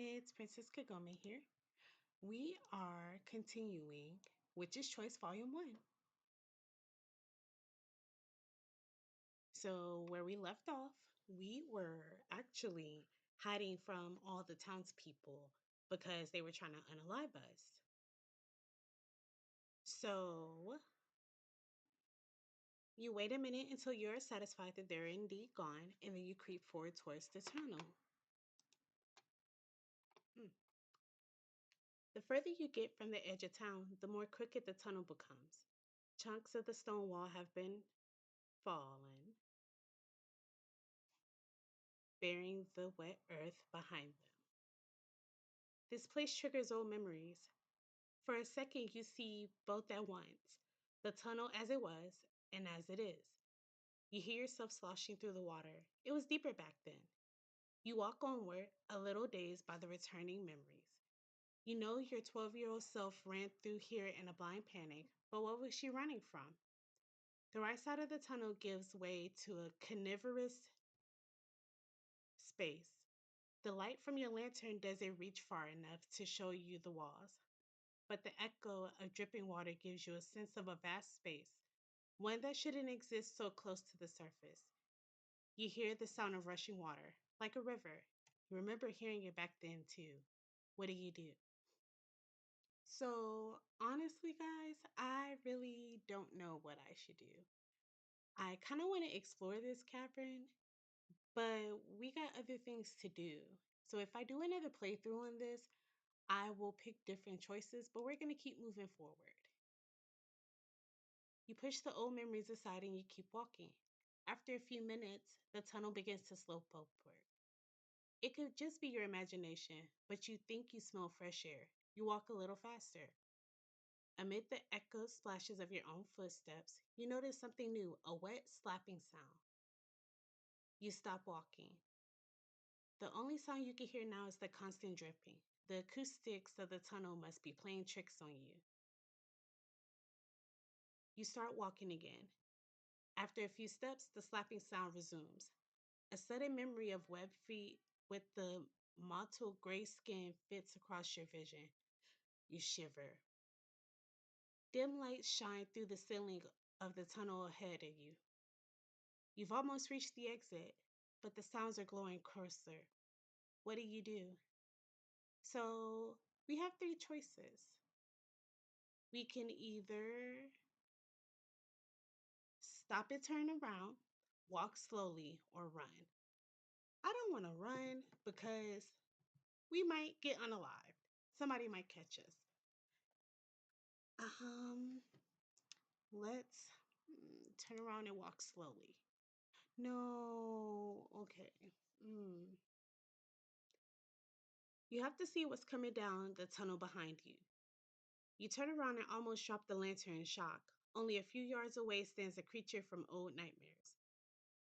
It's Princess Kagome here. We are continuing Witch's Choice Volume 1. So, where we left off, we were actually hiding from all the townspeople because they were trying to unalive us. So, you wait a minute until you're satisfied that they're indeed gone, and then you creep forward towards the tunnel. Hmm. The further you get from the edge of town, the more crooked the tunnel becomes. Chunks of the stone wall have been fallen, burying the wet earth behind them. This place triggers old memories. For a second, you see both at once the tunnel as it was and as it is. You hear yourself sloshing through the water. It was deeper back then. You walk onward, a little dazed by the returning memories. You know your 12-year-old self ran through here in a blind panic, but what was she running from? The right side of the tunnel gives way to a carnivorous space. The light from your lantern doesn't reach far enough to show you the walls, but the echo of dripping water gives you a sense of a vast space, one that shouldn't exist so close to the surface. You hear the sound of rushing water, like a river. You remember hearing it back then, too. What do you do? So, honestly, guys, I really don't know what I should do. I kind of want to explore this cavern, but we got other things to do. So, if I do another playthrough on this, I will pick different choices, but we're going to keep moving forward. You push the old memories aside and you keep walking. After a few minutes, the tunnel begins to slope upward. It could just be your imagination, but you think you smell fresh air. You walk a little faster. Amid the echo splashes of your own footsteps, you notice something new, a wet slapping sound. You stop walking. The only sound you can hear now is the constant dripping. The acoustics of the tunnel must be playing tricks on you. You start walking again. After a few steps, the slapping sound resumes. A sudden memory of webbed feet with the mottled gray skin fits across your vision. You shiver. Dim lights shine through the ceiling of the tunnel ahead of you. You've almost reached the exit, but the sounds are glowing closer. What do you do? So, we have three choices. We can either stop and turn around, walk slowly, or run. I don't want to run because we might get unalived. Somebody might catch us. Um, let's turn around and walk slowly. No, okay. Mm. You have to see what's coming down the tunnel behind you. You turn around and almost drop the lantern in shock. Only a few yards away stands a creature from old nightmares.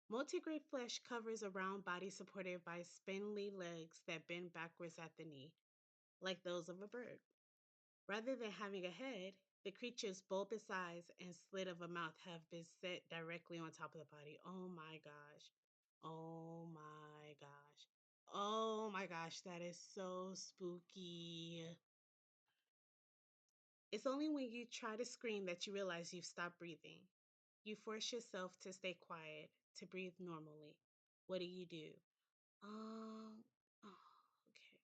Multigrade flesh covers a round body supported by spindly legs that bend backwards at the knee, like those of a bird. Rather than having a head, the creature's bulbous eyes and slit of a mouth have been set directly on top of the body. Oh my gosh. Oh my gosh. Oh my gosh, that is so spooky. It's only when you try to scream that you realize you've stopped breathing. You force yourself to stay quiet, to breathe normally. What do you do? Um, okay.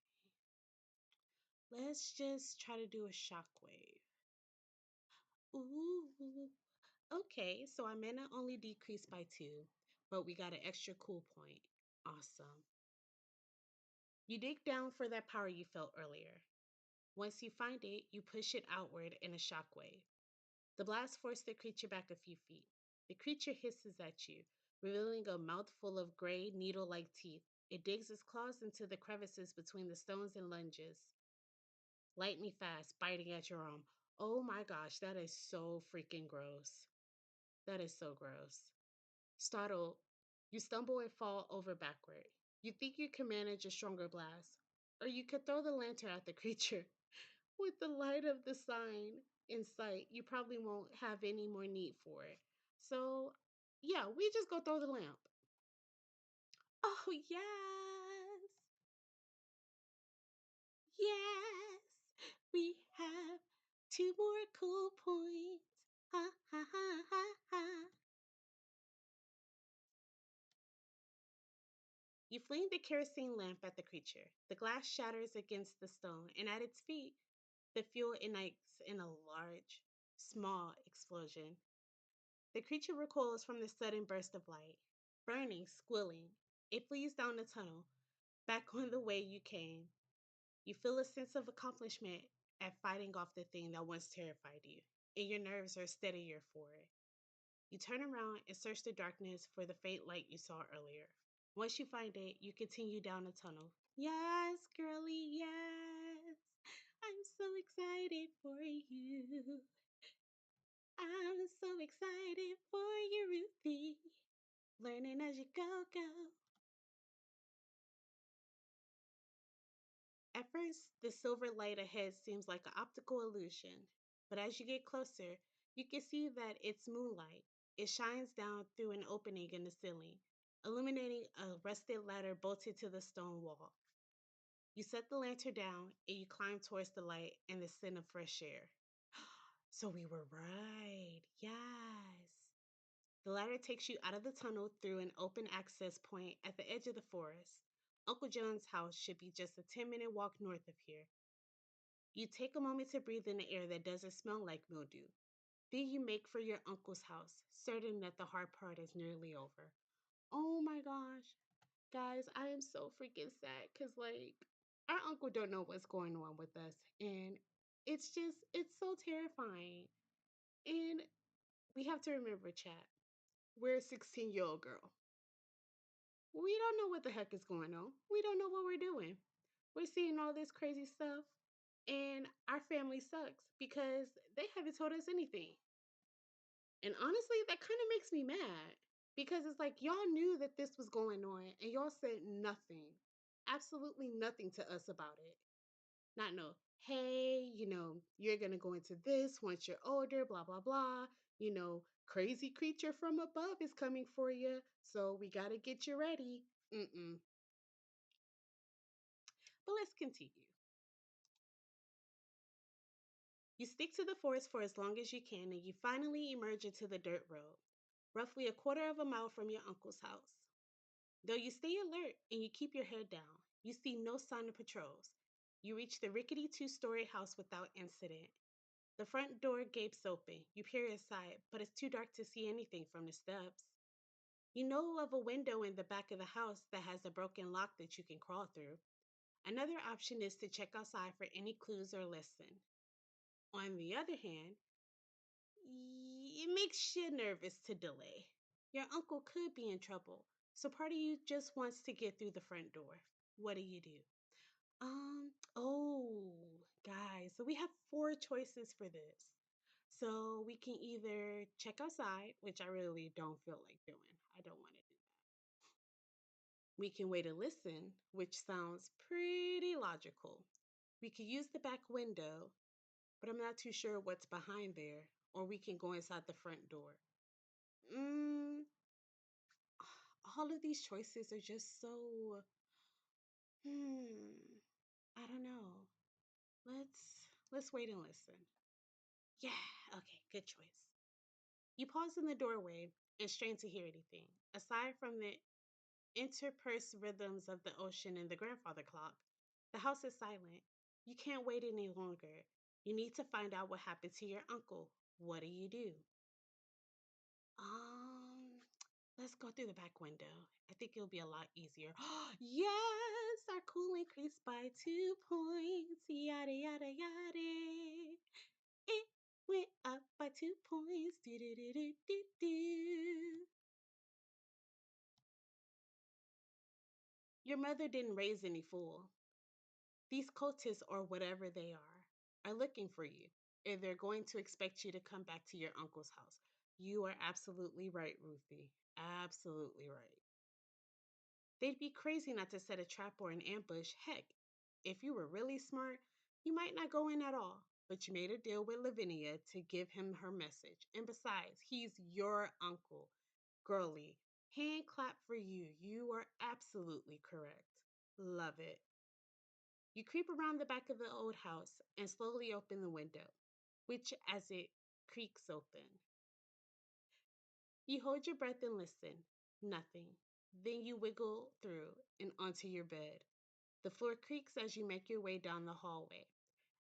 Let's just try to do a shockwave. Ooh, okay. So our mana only decreased by 2, but we got an extra cool point. Awesome. You dig down for that power you felt earlier. Once you find it, you push it outward in a shockwave. The blast forced the creature back a few feet. The creature hisses at you, revealing a mouthful of gray, needle like teeth. It digs its claws into the crevices between the stones and lunges. Lightning fast, biting at your arm. Oh my gosh, that is so freaking gross. That is so gross. Startled, you stumble and fall over backward. You think you can manage a stronger blast, or you could throw the lantern at the creature. With the light of the sign in sight, you probably won't have any more need for it. So, yeah, we just go throw the lamp. Oh, yes. Yes, we have two more cool points. Ha ha ha ha ha. You fling the kerosene lamp at the creature. The glass shatters against the stone, and at its feet, the fuel ignites in a large, small explosion. The creature recoils from the sudden burst of light. Burning, squealing, it flees down the tunnel, back on the way you came. You feel a sense of accomplishment at fighting off the thing that once terrified you, and your nerves are steadier for it. You turn around and search the darkness for the faint light you saw earlier. Once you find it, you continue down the tunnel. Yes, girlie, yes. I'm so excited for you. I'm so excited for you, Ruthie. Learning as you go. At first, the silver light ahead seems like an optical illusion, but as you get closer, you can see that it's moonlight. It shines down through an opening in the ceiling, illuminating a rusted ladder bolted to the stone wall. You set the lantern down and you climb towards the light and the scent of fresh air. So we were right. Yes. The ladder takes you out of the tunnel through an open access point at the edge of the forest. Uncle John's house should be just a 10-minute walk north of here. You take a moment to breathe in the air that doesn't smell like mildew. Then you make for your uncle's house, certain that the hard part is nearly over. Oh my gosh. Guys, I am so freaking sad because, like, our uncle don't know what's going on with us. And it's so terrifying. And we have to remember, chat, we're a 16-year-old girl. We don't know what the heck is going on. We don't know what we're doing. We're seeing all this crazy stuff, and our family sucks because they haven't told us anything. And honestly, that kind of makes me mad because it's like y'all knew that this was going on and y'all said nothing, absolutely nothing to us about it. Not no, hey, you're going to go into this once you're older, blah, blah, blah. Crazy creature from above is coming for you, so we got to get you ready. Mm-mm. But let's continue. You stick to the forest for as long as you can and you finally emerge into the dirt road, roughly a quarter of a mile from your uncle's house. Though you stay alert and you keep your head down, you see no sign of patrols. You reach the rickety two-story house without incident. The front door gapes open. You peer inside, but it's too dark to see anything from the steps. You know of a window in the back of the house that has a broken lock that you can crawl through. Another option is to check outside for any clues or listen. On the other hand, it makes you nervous to delay. Your uncle could be in trouble, so part of you just wants to get through the front door. What do you do? Oh, guys, so we have four choices for this. So we can either check outside, which I really don't feel like doing. I don't want to do that. We can wait and listen, which sounds pretty logical. We could use the back window, but I'm not too sure what's behind there. Or we can go inside the front door. Mm, all of these choices are just so, hmm, I don't know. Let's wait and listen. Yeah, okay, good choice. You pause in the doorway and strain to hear anything. Aside from the interspersed rhythms of the ocean and the grandfather clock, the house is silent. You can't wait any longer. You need to find out what happened to your uncle. What do? Um, let's go through the back window. I think it'll be a lot easier. Yes, our cool increased by 2 points. Yada yada yada. It went up by 2 points. Do do do do do do. Your mother didn't raise any fool. These cultists, or whatever they are looking for you, and they're going to expect you to come back to your uncle's house. You are absolutely right, Ruthie. Absolutely right. They'd be crazy not to set a trap or an ambush. Heck, if you were really smart, you might not go in at all. But you made a deal with Lavinia to give him her message. And besides, he's your uncle. Girlie, hand clap for you. You are absolutely correct. Love it. You creep around the back of the old house and slowly open the window, which as it creaks open. You hold your breath and listen. Nothing. Then you wiggle through and onto your bed. The floor creaks as you make your way down the hallway,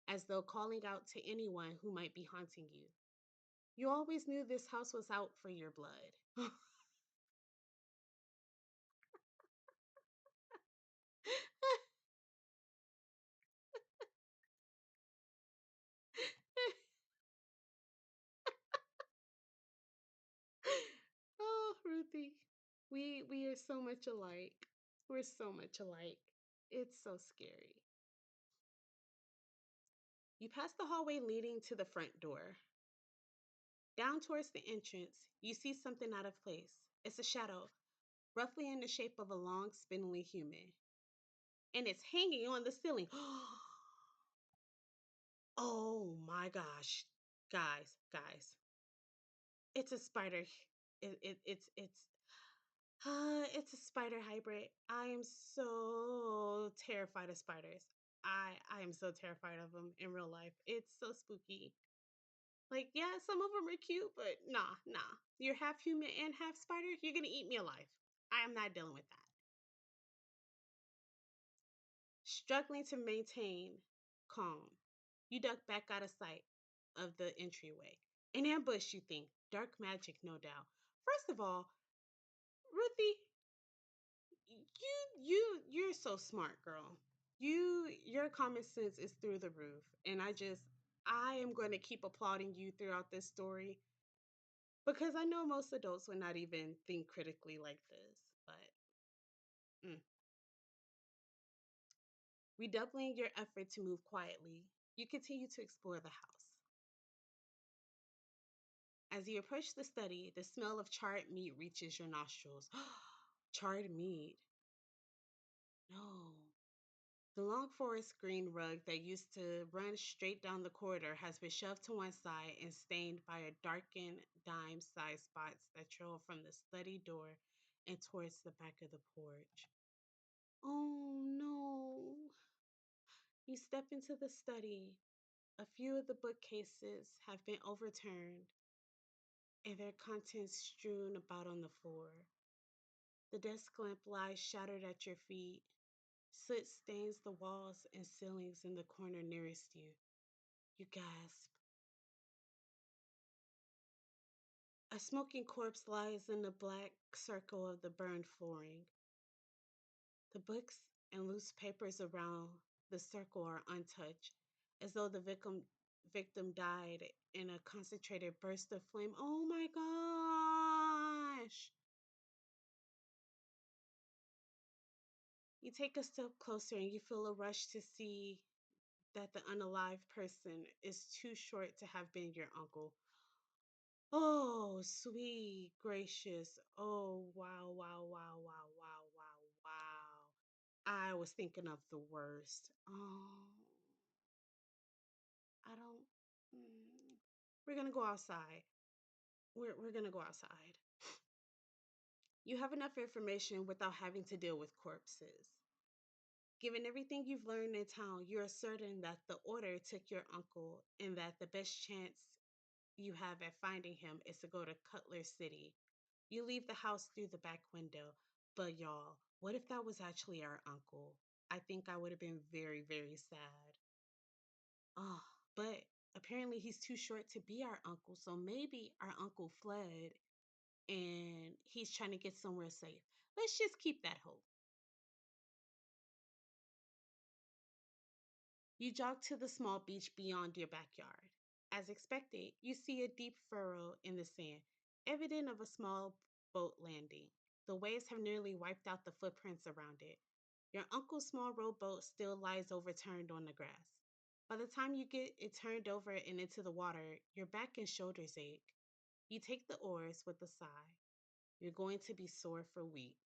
as though calling out to anyone who might be haunting you. You always knew this house was out for your blood. Oh, Ruthie, we are so much alike. We're so much alike. It's so scary. You pass the hallway leading to the front door. Down towards the entrance, you see something out of place. It's a shadow, roughly in the shape of a long, spindly human, and it's hanging on the ceiling. Oh my gosh, guys, it's a spider. It's a spider hybrid. I am so terrified of spiders. I am so terrified of them in real life. It's so spooky. Like, yeah, some of them are cute, but nah. You're half human and half spider. You're gonna eat me alive. I am not dealing with that. Struggling to maintain calm, you duck back out of sight of the entryway. An ambush, you think. Dark magic, no doubt. First of all, Ruthie, you're so smart, girl. Your common sense is through the roof. And I am going to keep applauding you throughout this story because I know most adults would not even think critically like this. But mm. Redoubling your effort to move quietly, you continue to explore the house. As you approach the study, the smell of charred meat reaches your nostrils. Charred meat. No. The long forest green rug that used to run straight down the corridor has been shoved to one side and stained by a darkened dime sized spots that trail from the study door and towards the back of the porch. Oh no. You step into the study. A few of the bookcases have been overturned and their contents strewn about on the floor. The desk lamp lies shattered at your feet. Soot stains the walls and ceilings in the corner nearest you. You gasp. A smoking corpse lies in the black circle of the burned flooring. The books and loose papers around the circle are untouched, as though the victim died in a concentrated burst of flame. Oh my gosh! You take a step closer and you feel a rush to see that the unalive person is too short to have been your uncle. Oh, sweet, gracious. Oh, wow. I was thinking of the worst. Oh, I don't. mm. We're going to go outside. We're going to go outside. You have enough information without having to deal with corpses. Given everything you've learned in town, you're certain that the order took your uncle and that the best chance you have at finding him is to go to Cutler City. You leave the house through the back window, but y'all, what if that was actually our uncle? I think I would have been very, very sad. Oh, but apparently he's too short to be our uncle, so maybe our uncle fled and he's trying to get somewhere safe. Let's just keep that hope. You jog to the small beach beyond your backyard. As expected, you see a deep furrow in the sand, evident of a small boat landing. The waves have nearly wiped out the footprints around it. Your uncle's small rowboat still lies overturned on the grass. By the time you get it turned over and into the water, your back and shoulders ache. You take the oars with a sigh. You're going to be sore for weeks.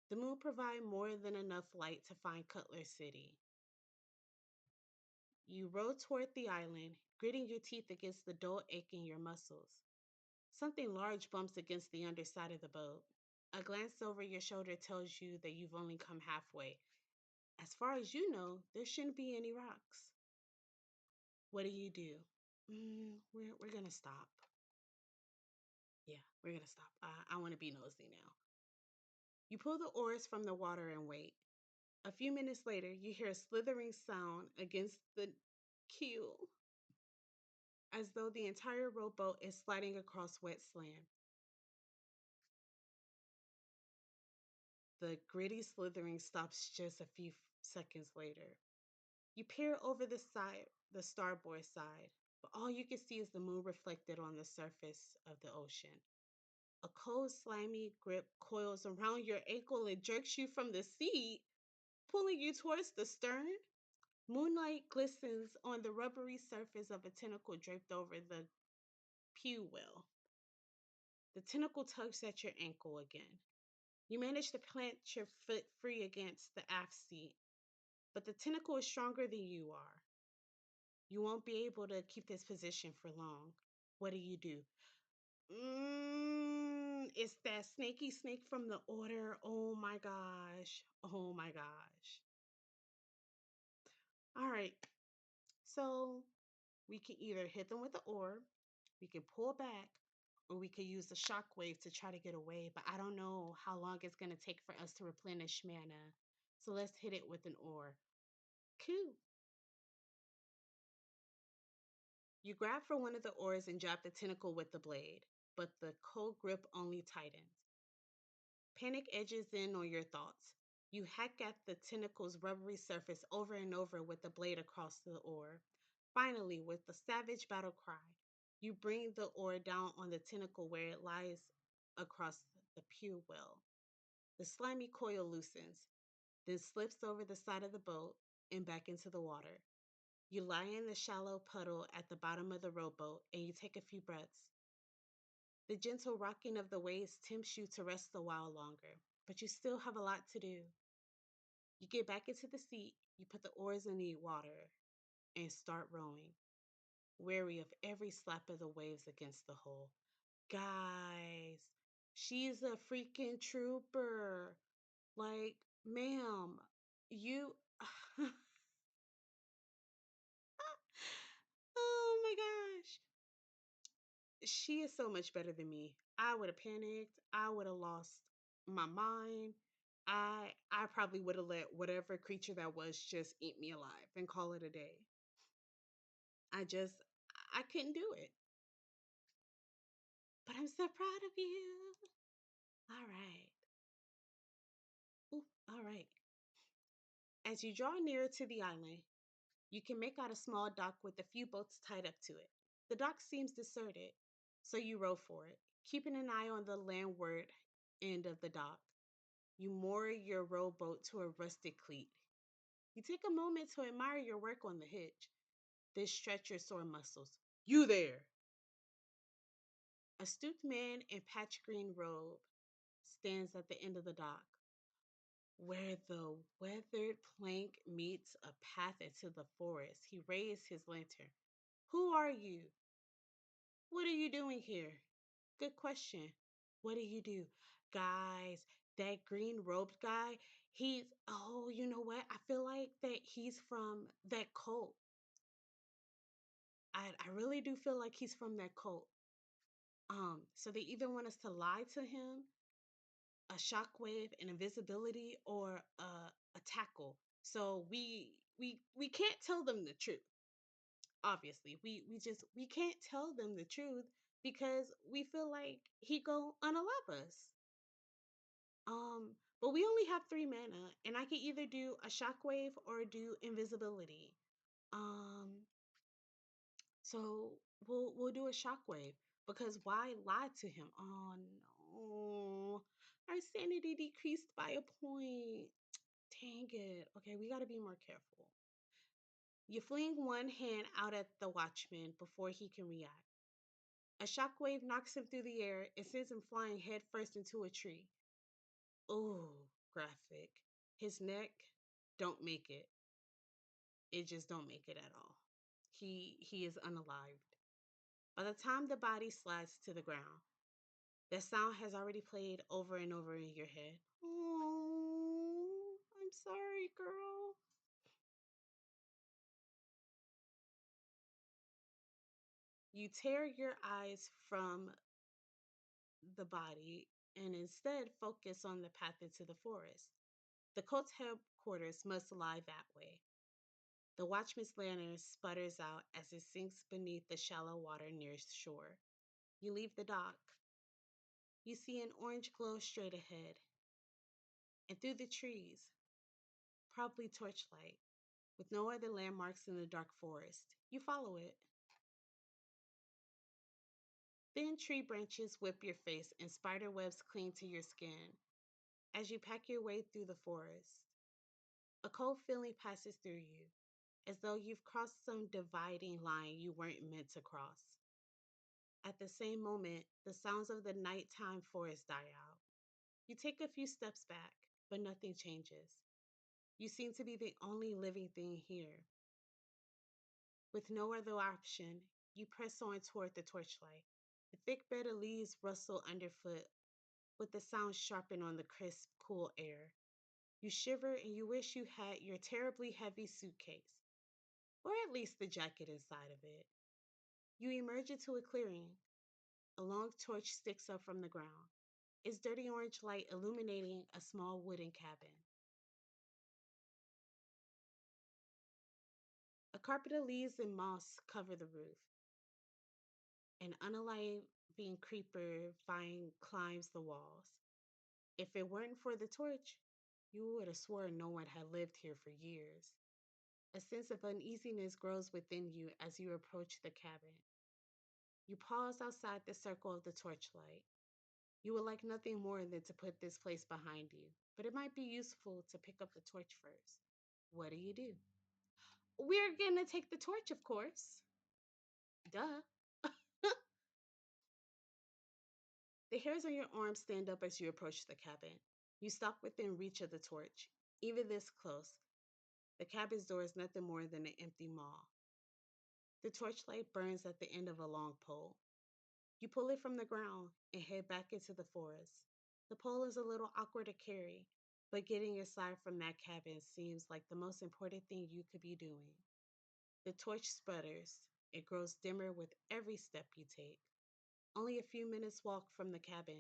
The moon provides more than enough light to find Cutler City. You row toward the island, gritting your teeth against the dull ache in your muscles. Something large bumps against the underside of the boat. A glance over your shoulder tells you that you've only come halfway. As far as you know, there shouldn't be any rocks. What do you do? We're gonna stop. Yeah, we're gonna stop. I want to be nosy now. You pull the oars from the water and wait. A few minutes later, you hear a slithering sound against the keel, as though the entire rowboat is sliding across wet sand. The gritty slithering stops just a few seconds later. You peer over the side, the starboard side, but all you can see is the moon reflected on the surface of the ocean. A cold, slimy grip coils around your ankle and jerks you from the seat, pulling you towards the stern. Moonlight glistens on the rubbery surface of a tentacle draped over the pew well. The tentacle tugs at your ankle again. You manage to plant your foot free against the aft seat, but the tentacle is stronger than you are. You won't be able to keep this position for long. What do you do? It's that snaky snake from the order. Oh my gosh. Oh my gosh. All right. So we can either hit them with the orb, we can pull back, or we could use the shockwave to try to get away. But I don't know how long it's going to take for us to replenish mana. So let's hit it with an orb. Cool. You grab for one of the oars and jab the tentacle with the blade, but the cold grip only tightens. Panic edges in on your thoughts. You hack at the tentacle's rubbery surface over and over with the blade across the oar. Finally, with a savage battle cry, you bring the oar down on the tentacle where it lies across the pew well. The slimy coil loosens, then slips over the side of the boat and back into the water. You lie in the shallow puddle at the bottom of the rowboat and you take a few breaths. The gentle rocking of the waves tempts you to rest a while longer, but you still have a lot to do. You get back into the seat, you put the oars in the water, and start rowing, wary of every slap of the waves against the hull. Guys, she's a freaking trooper. Like, ma'am, you. Oh my gosh. She is so much better than me. I would have panicked. I would have lost my mind. I probably would have let whatever creature that was just eat me alive and call it a day. I just I couldn't do it. But I'm so proud of you. All right. Ooh, all right. As you draw nearer to the island, you can make out a small dock with a few boats tied up to it. The dock seems deserted, so you row for it, keeping an eye on the landward end of the dock. You moor your rowboat to a rusted cleat. You take a moment to admire your work on the hitch, then stretch your sore muscles. You there! A stooped man in patch green robe stands at the end of the dock, where the weathered plank meets a path into the forest. He raised his lantern. Who are you? What are you doing here? Good question. What do you do? Guys, that green robed guy, oh, you know what? I feel like that he's from that cult. I really do feel like he's from that cult. So they either want us to lie to him, a shockwave, an invisibility, or a tackle. So we can't tell them the truth. Obviously, we can't tell them the truth because we feel like he go unalive us. But we only have 3 mana, and I can either do a shockwave or do invisibility. Um, so we'll do a shockwave because why lie to him? Oh no, our sanity decreased by a point. Dang it. Okay, we gotta be more careful. You fling one hand out at the watchman before he can react. A shockwave knocks him through the air and sends him flying headfirst into a tree. Ooh, graphic. His neck don't make it. It just don't make it at all. He is unalived. By the time the body slides to the ground, that sound has already played over and over in your head. Oh, I'm sorry, girl. You tear your eyes from the body and instead focus on the path into the forest. The cult's headquarters must lie that way. The watchman's lantern sputters out as it sinks beneath the shallow water near shore. You leave the dock. You see an orange glow straight ahead, and through the trees, probably torchlight, with no other landmarks in the dark forest. You follow it. Thin tree branches whip your face, and spider webs cling to your skin as you pack your way through the forest. A cold feeling passes through you, as though you've crossed some dividing line you weren't meant to cross. At the same moment, the sounds of the nighttime forest die out. You take a few steps back, but nothing changes. You seem to be the only living thing here. With no other option, you press on toward the torchlight. The thick bed of leaves rustle underfoot, with the sound sharpened on the crisp, cool air. You shiver and you wish you had your terribly heavy suitcase, or at least the jacket inside of it. You emerge into a clearing. A long torch sticks up from the ground, its dirty orange light illuminating a small wooden cabin. A carpet of leaves and moss cover the roof. An unaliving creeper vine climbs the walls. If it weren't for the torch, you would have sworn no one had lived here for years. A sense of uneasiness grows within you as you approach the cabin. You pause outside the circle of the torchlight. You would like nothing more than to put this place behind you, but it might be useful to pick up the torch first. What do you do? We're gonna take the torch, of course. Duh. The hairs on your arm stand up as you approach the cabin. You stop within reach of the torch. Even this close, the cabin's door is nothing more than an empty maw. The torchlight burns at the end of a long pole. You pull it from the ground and head back into the forest. The pole is a little awkward to carry, but getting aside from that cabin seems like the most important thing you could be doing. The torch sputters. It grows dimmer with every step you take. Only a few minutes walk from the cabin,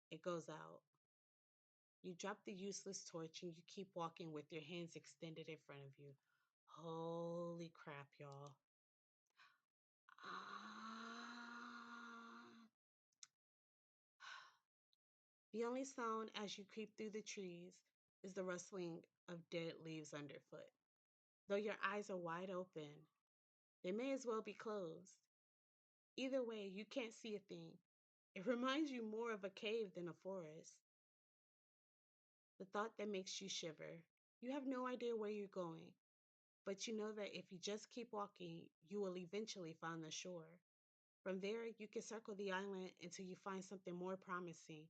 it goes out. You drop the useless torch and you keep walking with your hands extended in front of you. Holy crap, y'all. Ah. The only sound as you creep through the trees is the rustling of dead leaves underfoot. Though your eyes are wide open, they may as well be closed. Either way, you can't see a thing. It reminds you more of a cave than a forest. The thought that makes you shiver. You have no idea where you're going, but you know that if you just keep walking, you will eventually find the shore. From there, you can circle the island until you find something more promising.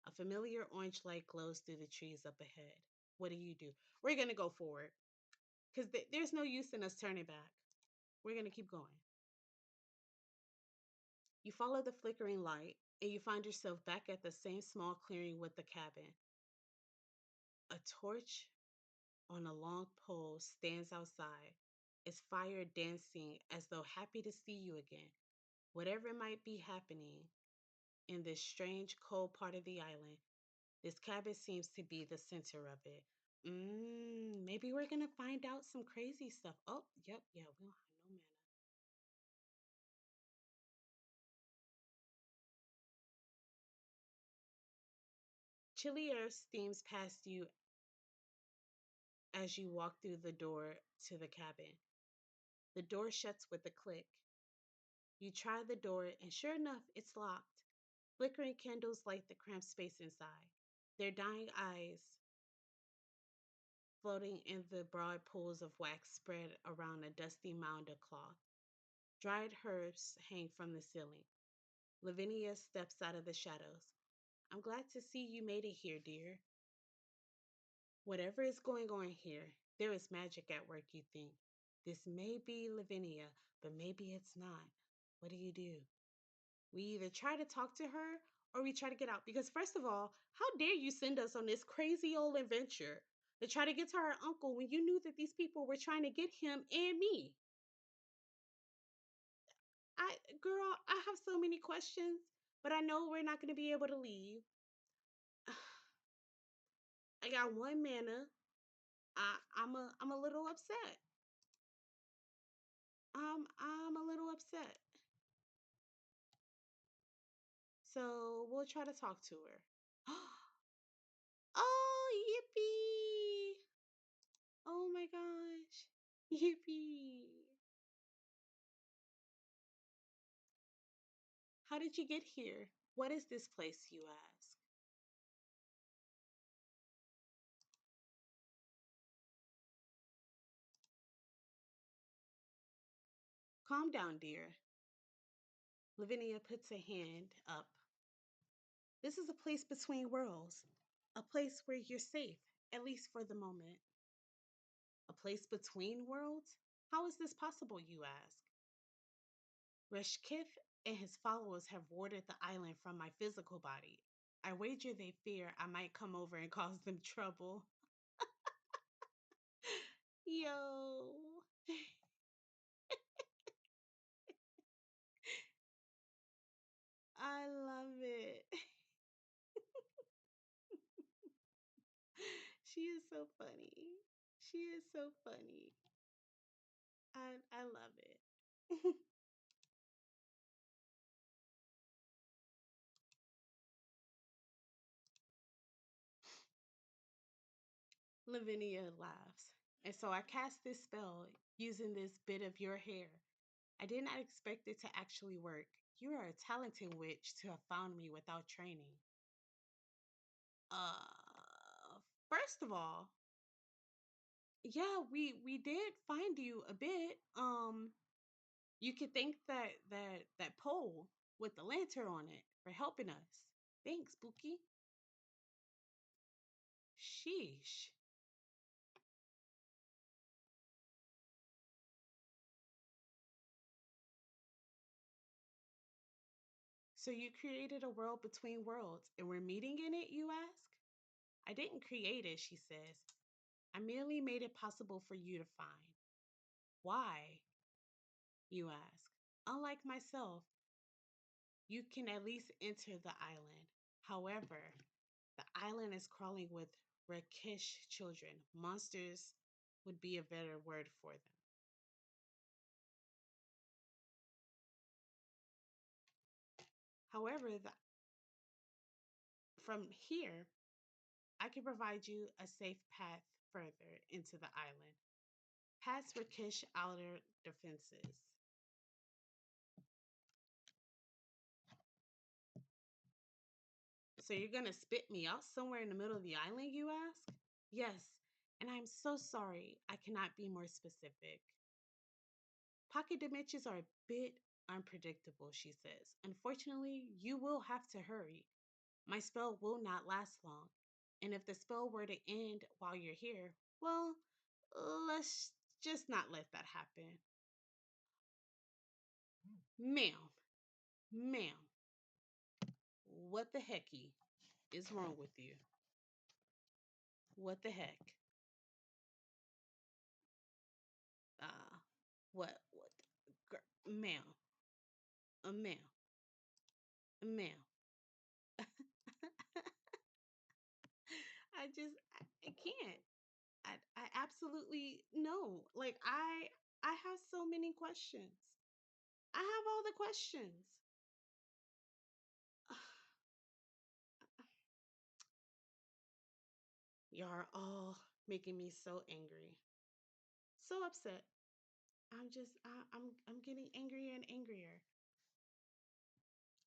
A familiar orange light glows through the trees up ahead. What do? We're going to go forward because there's no use in us turning back. We're going to keep going. You follow the flickering light and you find yourself back at the same small clearing with the cabin. A torch on a long pole stands outside, its fire dancing as though happy to see you again. Whatever might be happening in this strange, cold part of the island, this cabin seems to be the center of it. Maybe we're gonna find out some crazy stuff. Oh, yep, yeah, we don't have no mana. Chilly air steams past you as you walk through the door to the cabin. The door shuts with a click. You try the door, and sure enough, it's locked. Flickering candles light the cramped space inside, their dying eyes floating in the broad pools of wax spread around a dusty mound of cloth. Dried herbs hang from the ceiling. Lavinia steps out of the shadows. I'm glad to see you made it here, dear. Whatever is going on here, there is magic at work, you think. This may be Lavinia, but maybe it's not. What do? We either try to talk to her or we try to get out. Because, first of all, how dare you send us on this crazy old adventure to try to get to our uncle when you knew that these people were trying to get him and me? Girl, I have so many questions, but I know we're not going to be able to leave. I got one mana. I'm a little upset. I'm a little upset. So we'll try to talk to her. Oh, yippee! Oh my gosh. Yippee. How did you get here? What is this place, you ask? Calm down, dear. Lavinia puts a hand up. This is a place between worlds, a place where you're safe, at least for the moment. A place between worlds? How is this possible, you ask? Reshkith and his followers have warded the island from my physical body. I wager they fear I might come over and cause them trouble. Yo, I love it. She is so funny. She is so funny. I love it. Lavinia laughs. And so I cast this spell using this bit of your hair. I did not expect it to actually work. You are a talented witch to have found me without training. Uh, First of all, yeah, we did find you a bit. You could thank that pole with the lantern on it for helping us. Thanks, Pookie. Sheesh. So you created a world between worlds and we're meeting in it, you ask? I didn't create it, she says. I merely made it possible for you to find. Why, you ask? Unlike myself, you can at least enter the island. However, the island is crawling with rakish children. Monsters would be a better word for them. However, from here, I can provide you a safe path further into the island, past rakish outer defenses. So you're gonna spit me out somewhere in the middle of the island, you ask? Yes, and I'm so sorry I cannot be more specific. Pocket dimensions are a bit unpredictable, she says. Unfortunately, you will have to hurry. My spell will not last long. And if the spell were to end while you're here, well, let's just not let that happen. Ma'am, ma'am, what the hecky is wrong with you? What the heck? Uh, what? Ma'am, ma'am, ma'am. I can't. I absolutely no. Like I have so many questions. I have all the questions. Y'all are all making me so angry, so upset. I'm getting angrier and angrier.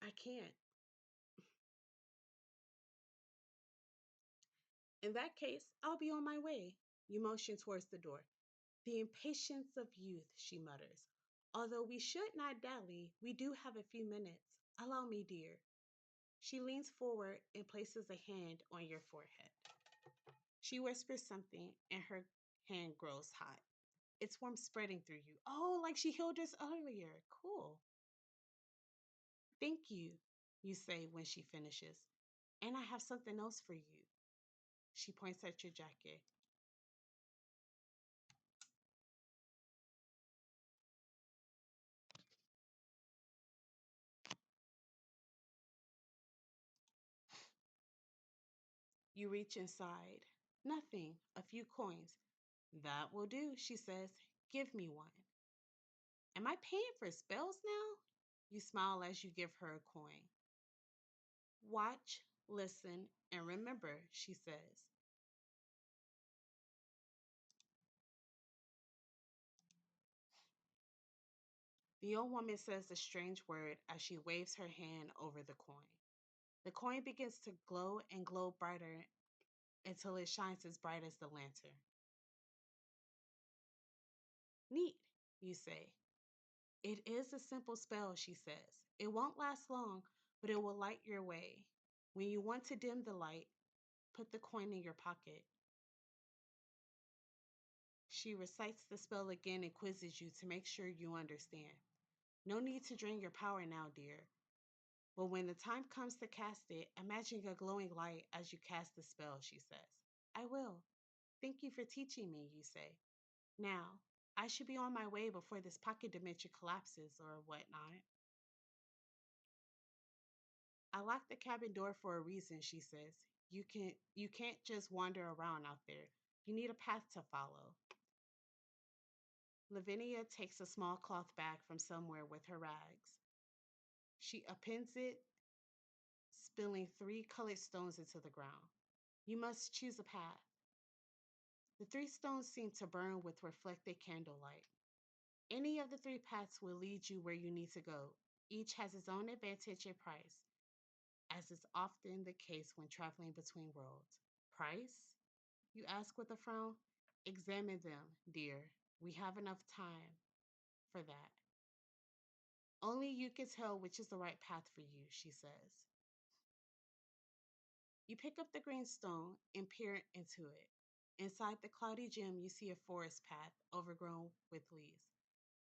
I can't. In that case, I'll be on my way. You motion towards the door. The impatience of youth, she mutters. Although we should not dally, we do have a few minutes. Allow me, dear. She leans forward and places a hand on your forehead. She whispers something, and her hand grows hot. It's warm spreading through you. Oh, like she healed us earlier. Cool. Thank you. you say when she finishes. And I have something else for you. She points at your jacket. You reach inside. Nothing, a few coins. That will do, she says. Give me one. Am I paying for spells now? You smile as you give her a coin. Watch, listen, and remember, she says. The old woman says a strange word as she waves her hand over the coin. The coin begins to glow and glow brighter until it shines as bright as the lantern. Neat, you say. It is a simple spell, she says. It won't last long, but it will light your way. When you want to dim the light, put the coin in your pocket. She recites the spell again and quizzes you to make sure you understand. No need to drain your power now, dear. But when the time comes to cast it, imagine a glowing light as you cast the spell, she says. I will. Thank you for teaching me, you say. Now, I should be on my way before this pocket dimension collapses or whatnot. I locked the cabin door for a reason, she says. You can't just wander around out there. You need a path to follow. Lavinia takes a small cloth bag from somewhere with her rags. She appends it, spilling 3 colored stones into the ground. You must choose a path. The 3 stones seem to burn with reflected candlelight. Any of the 3 paths will lead you where you need to go. Each has its own advantage and price, as is often the case when traveling between worlds. Price? You ask with a frown. Examine them, dear. We have enough time for that. Only you can tell which is the right path for you, she says. You pick up the green stone and peer into it. Inside the cloudy gem, you see a forest path overgrown with leaves.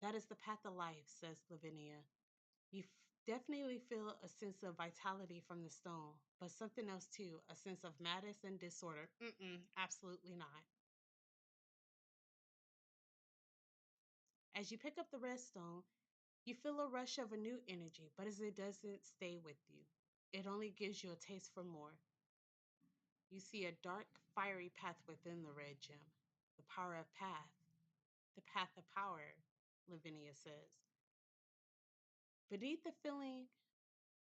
That is the path of life, says Lavinia. You definitely feel a sense of vitality from the stone, but something else too, a sense of madness and disorder. Absolutely not. As you pick up the red stone, you feel a rush of a new energy, but as it doesn't stay with you, it only gives you a taste for more. You see a dark, fiery path within the red gem. The power of path, the path of power, Lavinia says. Beneath the feeling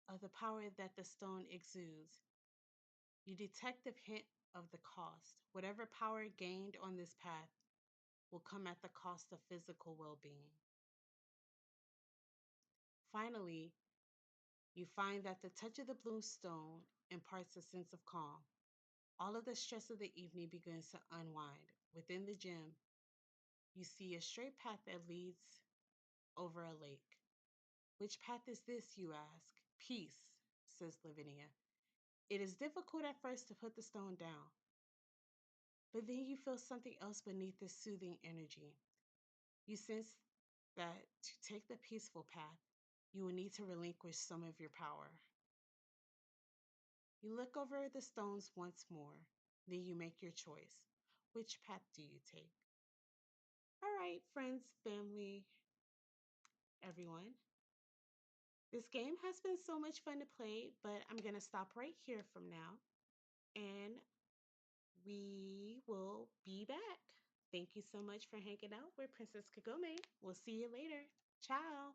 of the power that the stone exudes, you detect a hint of the cost. Whatever power gained on this path will come at the cost of physical well being. Finally, you find that the touch of the blue stone imparts a sense of calm. All of the stress of the evening begins to unwind. Within the gym, you see a straight path that leads over a lake. Which path is this, you ask? Peace, says Lavinia. It is difficult at first to put the stone down, but then you feel something else beneath this soothing energy. You sense that to take the peaceful path, you will need to relinquish some of your power. You look over the stones once more, then you make your choice. Which path do you take? All right, friends, family, everyone. This game has been so much fun to play, but I'm going to stop right here from now, and we will be back. Thank you so much for hanging out with Princess Kagome. We'll see you later. Ciao.